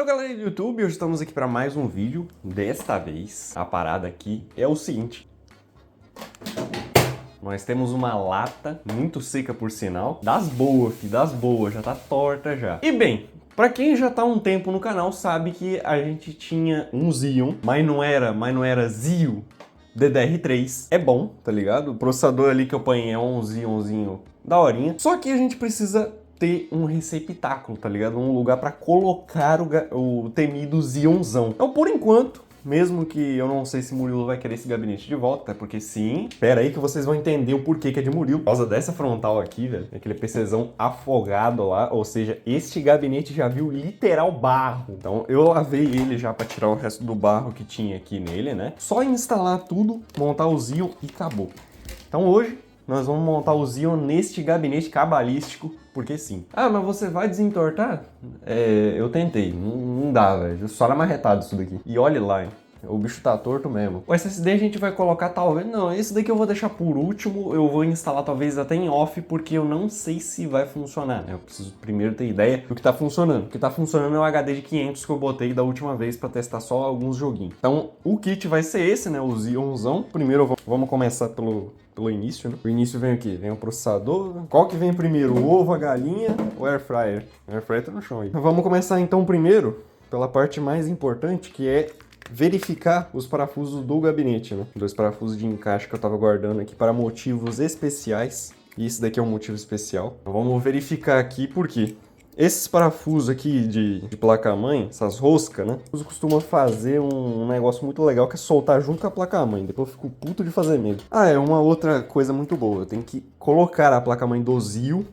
galera do YouTube, hoje estamos aqui para mais um vídeo. Desta vez, a parada aqui é o seguinte. Nós temos uma lata, muito seca por sinal, das boas, filho, das boas, já tá torta já. E bem, pra quem já tá há um tempo no canal, sabe que a gente tinha um Xeon, mas não era Zio DDR3. É bom, tá ligado? O processador ali que eu apanhei é um Xeonzinho daorinha. Só que a gente precisa ter um receptáculo, tá ligado? Um lugar pra colocar o temido Xeonzão. Então, por enquanto, mesmo que eu não sei se Murilo vai querer esse gabinete de volta, até porque sim. Pera aí que vocês vão entender o porquê que é de Murilo. Por causa dessa frontal aqui, velho, aquele PCzão afogado lá, ou seja, este gabinete já viu literal barro. Então, eu lavei ele já pra tirar o resto do barro que tinha aqui nele, né? Só instalar tudo, montar o Xeon e acabou. Então, hoje nós vamos montar o Xeon neste gabinete cabalístico, porque sim. Ah, mas você vai desentortar? Eu tentei, não dá, velho. Só na marretada isso daqui. E olhe lá, hein. O bicho tá torto mesmo. O SSD a gente vai colocar talvez... Não, esse daqui eu vou deixar por último. Eu vou instalar talvez até em off, porque eu não sei se vai funcionar, né? Eu preciso primeiro ter ideia do que tá funcionando. O que tá funcionando é o HD de 500 que eu botei da última vez pra testar só alguns joguinhos. Então, o kit vai ser esse, né? O Xeonzão. Primeiro, vamos começar pelo início, né? O início vem o quê? Vem o processador. Qual que vem primeiro? O ovo, a galinha ou o air fryer? O air fryer tá no chão aí. Vamos começar então primeiro pela parte mais importante, que é verificar os parafusos do gabinete, né? 2 parafusos de encaixe que eu tava guardando aqui para motivos especiais. E esse daqui é um motivo especial. Então, vamos verificar aqui por quê. Esses parafusos aqui de placa-mãe, essas roscas, né? Eu costumo fazer um negócio muito legal que é soltar junto com a placa-mãe. Depois eu fico puto de fazer mesmo. Ah, é uma outra coisa muito boa. Eu tenho que colocar a placa-mãe do Zio.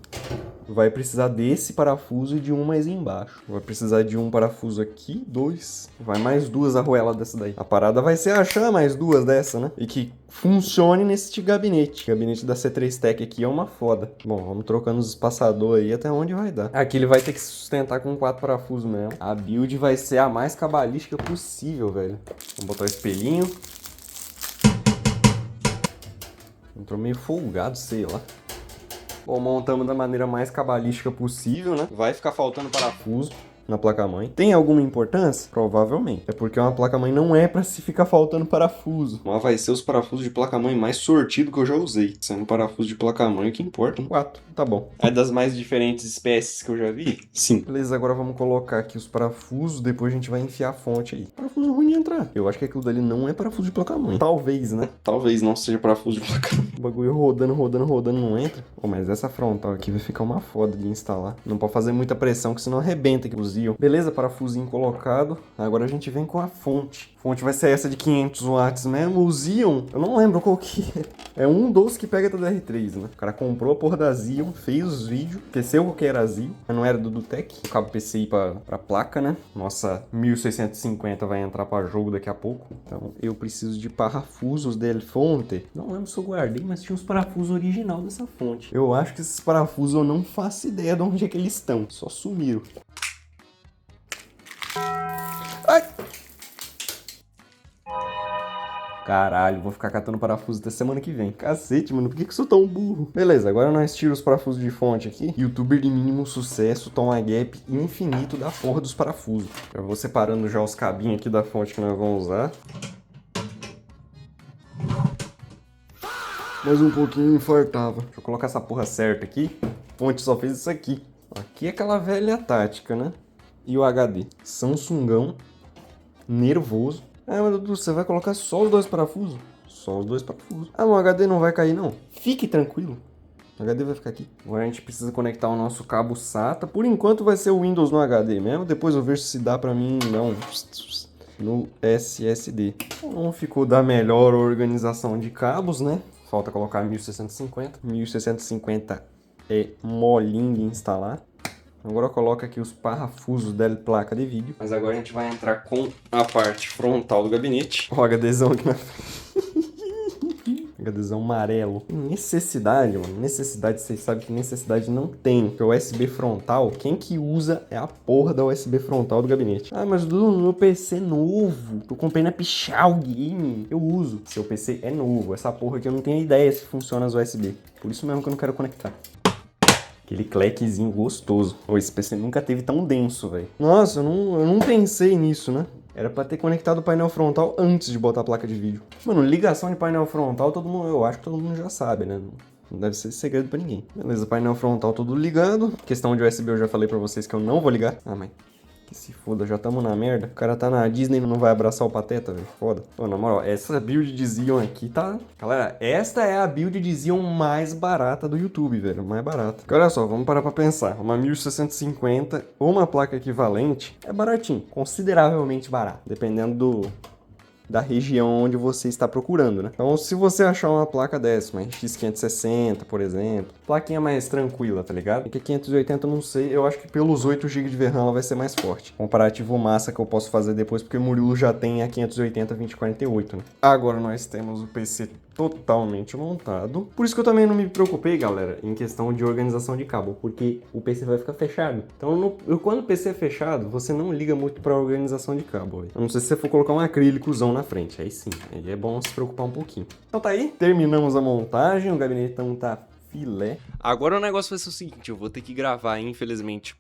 Vai precisar desse parafuso e de um mais embaixo. Vai precisar de um parafuso aqui, 2. Vai mais 2 arruelas dessa daí. A parada vai ser achar mais 2 dessa, né? E que funcione nesse gabinete. O gabinete da C3 Tech aqui é uma foda. Bom, vamos trocando os espaçadores aí até onde vai dar. Aqui ele vai ter que se sustentar com 4 parafusos mesmo. A build vai ser a mais cabalística possível, velho. Vamos botar o espelhinho. Entrou meio folgado, sei lá. Bom, montamos da maneira mais cabalística possível, né? Vai ficar faltando parafuso na placa-mãe. Tem alguma importância? Provavelmente. É porque uma placa-mãe não é pra se ficar faltando parafuso. Mas vai ser os parafusos de placa-mãe mais sortido que eu já usei. Sendo parafuso de placa-mãe, o que importa? 4, tá bom. É das mais diferentes espécies que eu já vi? Sim. Beleza, agora vamos colocar aqui os parafusos, depois a gente vai enfiar a fonte aí. Parafuso ruim de entrar. Eu acho que aquilo dali não é parafuso de placa-mãe. Talvez, né? Talvez não seja parafuso de placa-mãe. O bagulho rodando, não entra. Oh, mas essa frontal aqui vai ficar uma foda de instalar. Não pode fazer muita pressão, que senão arrebenta aqui o Xeon. Beleza, parafusinho colocado. Agora a gente vem com a fonte. A fonte vai ser essa de 500 watts mesmo. O Xeon, eu não lembro qual que é. É um dos que pega DDR3, né? O cara comprou a porra da Xeon, fez os vídeos, esqueceu o que era Xeon, mas não era do Dutec. O cabo PCI pra placa, né? Nossa 1650 vai entrar pra jogo daqui a pouco. Então eu preciso de parafusos del fonte. Não lembro se eu guardei, mas tinha os parafusos original dessa fonte. Eu acho que esses parafusos eu não faço ideia de onde é que eles estão. Só sumiram. Ai! Caralho, vou ficar catando parafuso até semana que vem. Cacete, mano, por que eu sou tão burro? Beleza, agora nós tiramos os parafusos de fonte aqui. Youtuber de mínimo sucesso toma gap infinito da porra dos parafusos. Eu vou separando já os cabinhos aqui da fonte que nós vamos usar. Mais um pouquinho infartava. Deixa eu colocar essa porra certa aqui. A fonte só fez isso aqui. Aqui é aquela velha tática, né? E o HD. Samsungão. Nervoso. Ah, meu Deus, você vai colocar só os 2 parafusos? Só os 2 parafusos. Ah, o HD não vai cair, não. Fique tranquilo. O HD vai ficar aqui. Agora a gente precisa conectar o nosso cabo SATA. Por enquanto vai ser o Windows no HD mesmo. Depois eu vejo se dá pra mim, não, no SSD. Não ficou da melhor organização de cabos, né? Falta colocar 1650. 1650 é molinho de instalar. Agora coloca aqui os parafusos da placa de vídeo. Mas agora a gente vai entrar com a parte frontal do gabinete. Ó, o HDzão aqui na frente. HDzão amarelo. Necessidade, mano. Necessidade, vocês sabem que necessidade não tem. Porque o USB frontal, quem que usa é a porra da USB frontal do gabinete. Ah, mas do meu PC novo. Eu comprei na Pichau Game. Eu uso. Seu PC é novo. Essa porra aqui eu não tenho ideia se funciona as USB. Por isso mesmo que eu não quero conectar. Aquele clequezinho gostoso. Ô, esse PC nunca teve tão denso, velho. Nossa, eu não pensei nisso, né? Era pra ter conectado o painel frontal antes de botar a placa de vídeo. Mano, ligação de painel frontal, eu acho que todo mundo já sabe, né? Não deve ser segredo pra ninguém. Beleza, painel frontal todo ligado. Questão de USB eu já falei pra vocês que eu não vou ligar. Ah, mas que se foda, já tamo na merda. O cara tá na Disney e não vai abraçar o Pateta, velho. Foda. Pô, na moral, essa build de Xeon aqui tá... Galera, esta é a build de Xeon mais barata do YouTube, velho. Mais barata. Porque olha só, vamos parar pra pensar. Uma 1650 ou uma placa equivalente é baratinho. Consideravelmente barato. Dependendo da região onde você está procurando, né? Então, se você achar uma placa dessa, uma RX 560, por exemplo, plaquinha mais tranquila, tá ligado? Porque 580 eu não sei, eu acho que pelos 8 GB de VRAM ela vai ser mais forte. Comparativo massa que eu posso fazer depois, porque o Murilo já tem a 580 2048, né? Agora nós temos o PC totalmente montado. Por isso que eu também não me preocupei, galera, em questão de organização de cabo, porque o PC vai ficar fechado. Então, quando o PC é fechado, você não liga muito pra organização de cabo. Véio. A não ser se você for colocar um acrílicozão na frente, aí sim, aí é bom se preocupar um pouquinho. Então tá aí, terminamos a montagem, o gabinetão tá filé. Agora o negócio vai ser o seguinte, eu vou ter que gravar, infelizmente,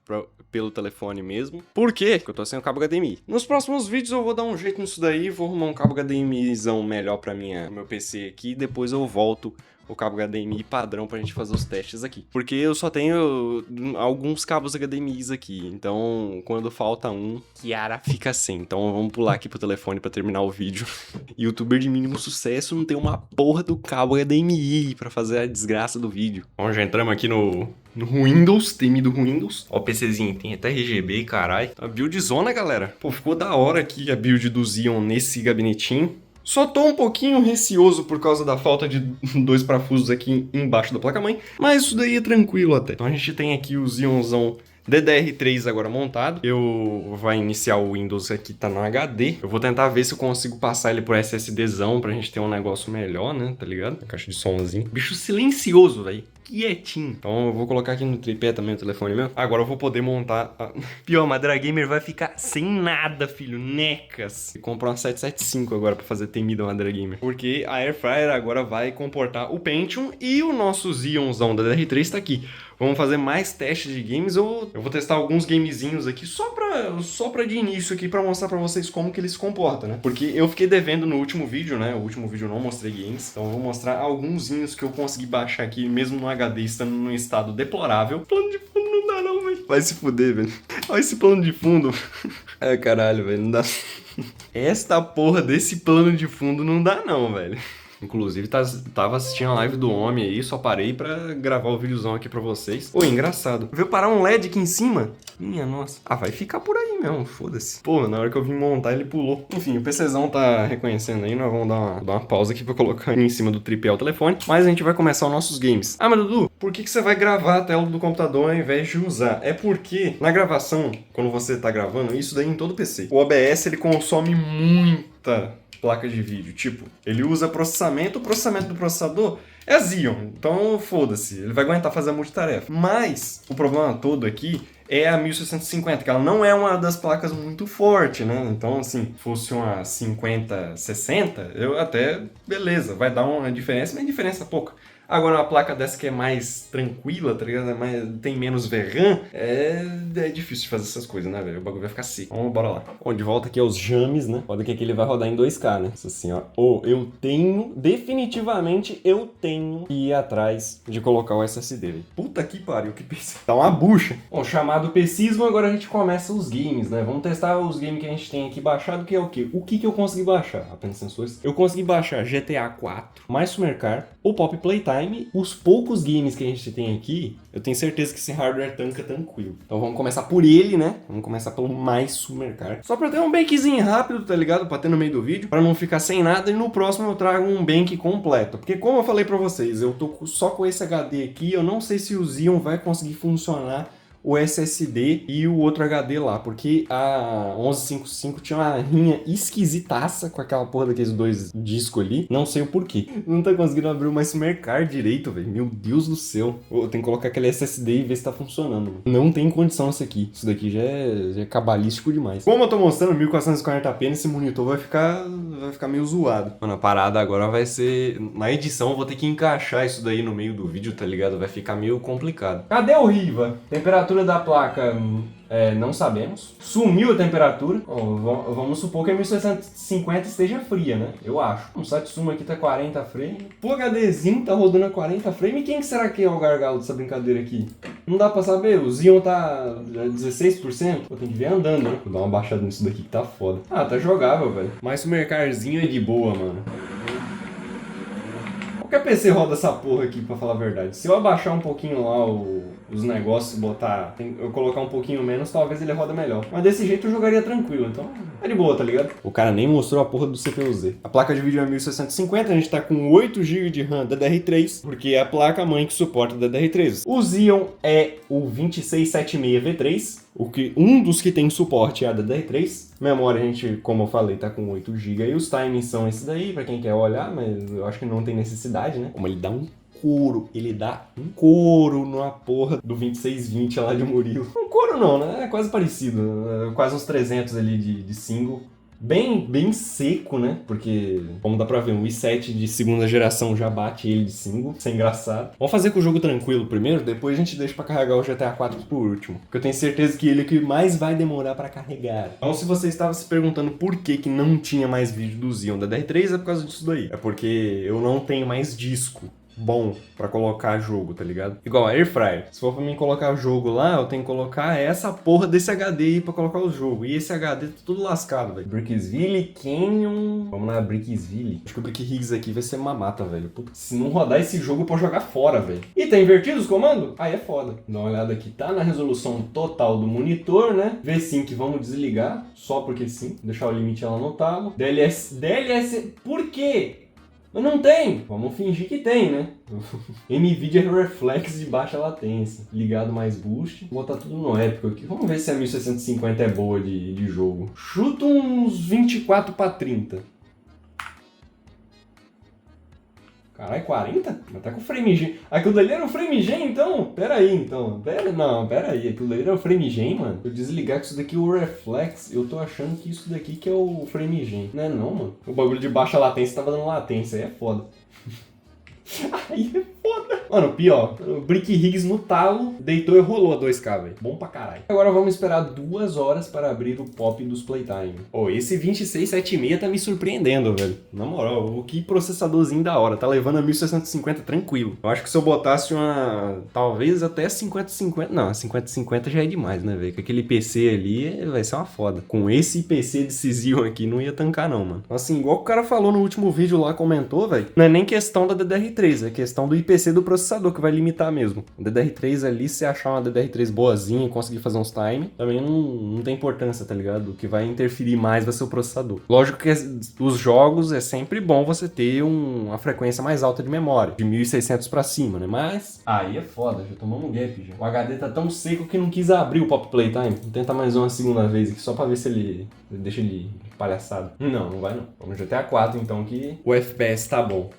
pelo telefone mesmo. Por quê? Porque eu tô sem o cabo HDMI. Nos próximos vídeos eu vou dar um jeito nisso daí, vou arrumar um cabo HDMIzão melhor pra meu PC aqui, depois eu volto o cabo HDMI padrão pra gente fazer os testes aqui. Porque eu só tenho alguns cabos HDMIs aqui, então quando falta um, Kiara fica sem. Então vamos pular aqui pro telefone pra terminar o vídeo. YouTuber de mínimo sucesso não tem uma porra do cabo HDMI pra fazer a desgraça do vídeo. Bom, já entramos aqui no Windows, temido Windows. Ó, o PCzinho tem até RGB, caralho. A build zona, galera. Pô, ficou da hora aqui a build do Xeon nesse gabinetinho. Só tô um pouquinho receoso por causa da falta de 2 parafusos aqui embaixo da placa-mãe, mas isso daí é tranquilo até. Então a gente tem aqui o Xeonzão DDR3 agora montado. Eu vou iniciar o Windows aqui, tá no HD. Eu vou tentar ver se eu consigo passar ele por SSDzão pra gente ter um negócio melhor, né, tá ligado? A caixa de somzinho. Bicho silencioso, velho. Quietinho. Então eu vou colocar aqui no tripé também o telefone meu. Agora eu vou poder montar a... Pior, a Madeira Gamer vai ficar sem nada, filho. Necas. E comprar uma 775 agora pra fazer temida Madeira Gamer. Porque a Air Fryer agora vai comportar o Pentium e o nosso Xeonzão da DR3 tá aqui. Vamos fazer mais testes de games. Eu vou testar alguns gamezinhos aqui só pra de início aqui pra mostrar pra vocês como que ele se comporta, né? Porque eu fiquei devendo no último vídeo, né? O último vídeo eu não mostrei games. Então eu vou mostrar alguns que eu consegui baixar aqui, mesmo no HD, estando num estado deplorável. Plano de fundo não dá não, velho. Vai se fuder, velho. Olha esse plano de fundo. Ai, caralho, velho. Não dá. Esta porra desse plano de fundo não dá não, velho. Inclusive, tava assistindo a live do homem aí, só parei pra gravar o videozão aqui pra vocês. Pô, engraçado. Veio parar um LED aqui em cima? Minha nossa. Ah, vai ficar por aí mesmo, foda-se. Pô, na hora que eu vim montar, ele pulou. Enfim, o PCzão tá reconhecendo aí, nós vamos dar uma pausa aqui pra colocar em cima do tripé o telefone. Mas a gente vai começar os nossos games. Ah, mas Dudu, por que você vai gravar a tela do computador ao invés de usar? É porque, na gravação, quando você tá gravando, isso daí em todo PC, o OBS, ele consome muita placa de vídeo, tipo, ele usa processamento, o processamento do processador é Xeon, então foda-se, ele vai aguentar fazer a multitarefa. Mas o problema todo aqui é a 1650, que ela não é uma das placas muito forte, né? Então, assim, fosse uma 5060, eu até, beleza, vai dar uma diferença, mas diferença pouca. Agora, uma placa dessa que é mais tranquila, tá ligado? Tem menos VRAM, é difícil de fazer essas coisas, né, velho? O bagulho vai ficar seco. Então, bora lá. Bom, de volta aqui aos james, né? Pode que aqui ele vai rodar em 2K, né? Isso assim, ó. Definitivamente eu tenho que ir atrás de colocar o SSD, velho. Puta que pariu, que PC. Tá uma bucha. Bom, chamado PCismo, agora a gente começa os games, né? Vamos testar os games que a gente tem aqui baixado, que é o quê? O que eu consegui baixar? Apenas sensores. Eu consegui baixar GTA 4, mais Supercar, o Pop Playtime. Os poucos games que a gente tem aqui, eu tenho certeza que esse hardware tanca tranquilo. Então vamos começar por ele, né? Vamos começar pelo mais Supercar. Só pra ter um bankzinho rápido, tá ligado? Pra ter no meio do vídeo, pra não ficar sem nada. E no próximo eu trago um bank completo. Porque como eu falei pra vocês, eu tô só com esse HD aqui, eu não sei se o Xeon vai conseguir funcionar o SSD e o outro HD lá, porque a 1155 tinha uma rinha esquisitaça com aquela porra daqueles dois discos ali, não sei o porquê. Não tá conseguindo abrir uma SD card direito, velho, meu Deus do céu. Eu tenho que colocar aquele SSD e ver se tá funcionando, mano. Não tem condição isso aqui, isso daqui já é cabalístico demais. Como eu tô mostrando 1440p, esse monitor vai ficar meio zoado. Mano, a parada agora vai ser... Na edição eu vou ter que encaixar isso daí no meio do vídeo, tá ligado? Vai ficar meio complicado. Cadê o Riva? Temperatura da placa... não sabemos. Sumiu a temperatura. Vamos supor que a 1650 esteja fria, né? Eu acho. O Satsuma aqui tá 40 frames. O HDzinho tá rodando a 40 frames. E quem que será que é o gargalo dessa brincadeira aqui? Não dá pra saber. O Xeon tá 16%. Eu tenho que ver andando, né? Vou dar uma baixada nisso daqui que tá foda. Ah, tá jogável, velho. Mas o mercarzinho é de boa, mano. Qualquer PC roda essa porra aqui, pra falar a verdade. Se eu abaixar um pouquinho lá os negócios, eu colocar um pouquinho menos, talvez ele roda melhor. Mas desse jeito eu jogaria tranquilo, então é de boa, tá ligado? O cara nem mostrou a porra do CPU-Z. A placa de vídeo é 1650, a gente tá com 8 GB de RAM DDR3, porque é a placa-mãe que suporta DDR3. O Xeon é o 2676V3, um dos que tem suporte é a DDR3. Memória, a gente, como eu falei, tá com 8 GB. E os timings são esses daí, pra quem quer olhar, mas eu acho que não tem necessidade, né? Como ele dá um couro na porra do 2620 lá de Murilo. Um couro não, né? É quase parecido. Quase uns 300 ali de single. Bem seco, né? Porque, como dá pra ver, um i7 de segunda geração já bate ele de single. Isso é engraçado. Vamos fazer com o jogo tranquilo primeiro, depois a gente deixa pra carregar o GTA 4 por último. Porque eu tenho certeza que ele é o que mais vai demorar pra carregar. Então, se você estava se perguntando por que não tinha mais vídeo do Xeon da DR3, é por causa disso daí. É porque eu não tenho mais disco bom pra colocar jogo, tá ligado? Igual a Airfryer. Se for pra mim colocar jogo lá, eu tenho que colocar essa porra desse HD aí pra colocar o jogo. E esse HD tá tudo lascado, velho. Bricksville, Canyon... Vamos lá, Bricksville. Acho que o Brick Higgs aqui vai ser uma mata, velho. Puta, se não rodar esse jogo, eu posso jogar fora, velho. E tá invertido os comandos? Aí é foda. Dá uma olhada aqui. Tá na resolução total do monitor, né? V5 vamos desligar. Só porque sim. Deixar o limite lá no talo. DLS... Por quê? Mas não tem! Vamos fingir que tem, né? NVIDIA Reflex de baixa latência. Ligado mais boost. Vou botar tudo no épico aqui. Vamos ver se a 1650 é boa de jogo. Chuta uns 24 para 30. Caralho, 40? Mas tá com frame gen. Aquilo dali era o frame gen, então? Pera aí, então. Pera aí. Aquilo dali era o frame gen, mano. Se eu desligar com isso daqui, o Reflex, eu tô achando que isso daqui que é o frame gen. Não é não, mano. O bagulho de baixa latência tava dando latência. Aí é foda. Aí é foda. Mano, pior. O Brick Higgs no talo deitou e rolou a 2K, velho. Bom pra caralho. Agora vamos esperar 2 horas para abrir o pop dos Playtime. Esse 2676 tá me surpreendendo, velho. Na moral, que processadorzinho da hora. Tá levando a 1650 tranquilo. Eu acho que se eu botasse uma... talvez até 5050... Não, 5050 já é demais, né, velho? Com aquele PC ali vai ser uma foda. Com esse PC desse Xeon aqui não ia tancar não, mano. Assim, igual o cara falou no último vídeo lá, comentou, velho. Não é nem questão da DDR3, é questão do IPC do processador que vai limitar mesmo. O DDR3 ali, se achar uma DDR3 boazinha e conseguir fazer uns time, também não tem importância, tá ligado? O que vai interferir mais vai ser o processador. Lógico que os jogos é sempre bom você ter uma frequência mais alta de memória, de 1600 pra cima, né? Mas aí é foda, já tomamos um gap já. O HD tá tão seco que não quis abrir o Pop Playtime. Vou tentar mais uma segunda vez aqui, só pra ver se ele deixa ele palhaçado. Não vai não. Vamos GTA 4 então, que o FPS tá bom.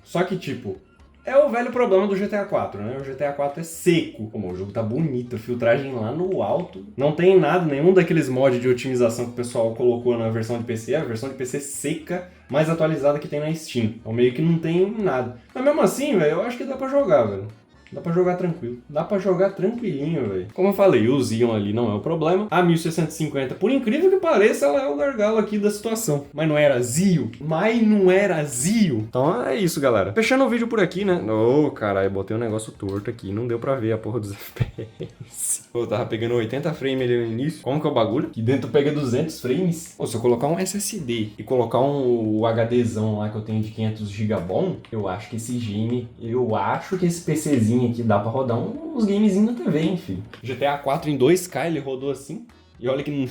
Só que, tipo, é o velho problema do GTA 4, né? O GTA 4 é seco. Como o jogo tá bonito, a filtragem lá no alto. Não tem nada, nenhum daqueles mods de otimização que o pessoal colocou na versão de PC. É a versão de PC seca, mais atualizada que tem na Steam. Então meio que não tem nada. Mas mesmo assim, velho, eu acho que dá pra jogar, velho. Dá pra jogar tranquilo. Dá pra jogar tranquilinho, velho. Como eu falei, o Xeon ali não é o problema. A 1650, por incrível que pareça, ela é o gargalo aqui da situação. Mas não era Xeon. Então é isso, galera. Fechando o vídeo por aqui, né? Ô, caralho, botei um negócio torto aqui. Não deu pra ver a porra dos FPS. Eu tava pegando 80 frames ali no início. Como que é o bagulho? Aqui dentro pega 200 frames. Se eu colocar um SSD e colocar o HDzão lá que eu tenho de 500 GB bom, eu acho que esse PCzinho aqui dá pra rodar uns gamezinhos na TV, hein, filho. GTA 4 em 2K ele rodou assim. E olha que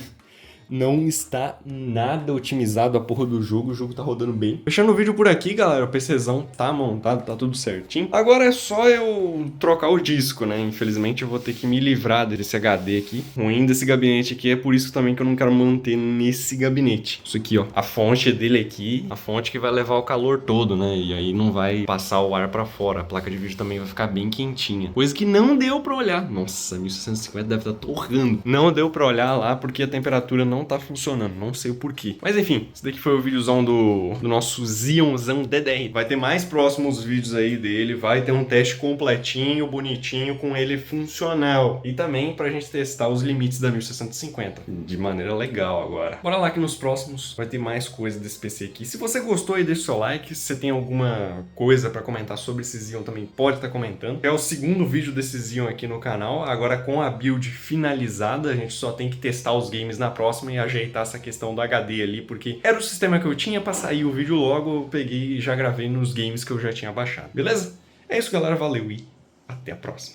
não está nada otimizado a porra do jogo, o jogo tá rodando bem. Fechando o vídeo por aqui, galera, o PCzão tá montado, tá tudo certinho. Agora é só eu trocar o disco, né? Infelizmente eu vou ter que me livrar desse HD aqui. Ruim desse gabinete aqui, é por isso também que eu não quero manter nesse gabinete. Isso aqui, ó, a fonte dele aqui, a fonte que vai levar o calor todo, né? E aí não vai passar o ar pra fora. A placa de vídeo também vai ficar bem quentinha. Coisa que não deu pra olhar. Nossa, 1650 deve estar torrando. Não deu pra olhar lá porque a temperatura não tá funcionando. Não sei o porquê. Mas enfim, esse daqui foi o videozão do nosso Xeonzão DDR. Vai ter mais próximos vídeos aí dele. Vai ter um teste completinho, bonitinho, com ele funcional. E também pra gente testar os limites da 1650. De maneira legal agora. Bora lá que nos próximos vai ter mais coisa desse PC aqui. Se você gostou aí, deixa o seu like. Se você tem alguma coisa pra comentar sobre esse Xeon também pode estar comentando. É o segundo vídeo desse Xeon aqui no canal. Agora com a build finalizada, a gente só tem que testar os games na próxima e ajeitar essa questão do HD ali, porque era o sistema que eu tinha pra sair o vídeo logo, eu peguei e já gravei nos games que eu já tinha baixado. Beleza? É isso, galera. Valeu e até a próxima.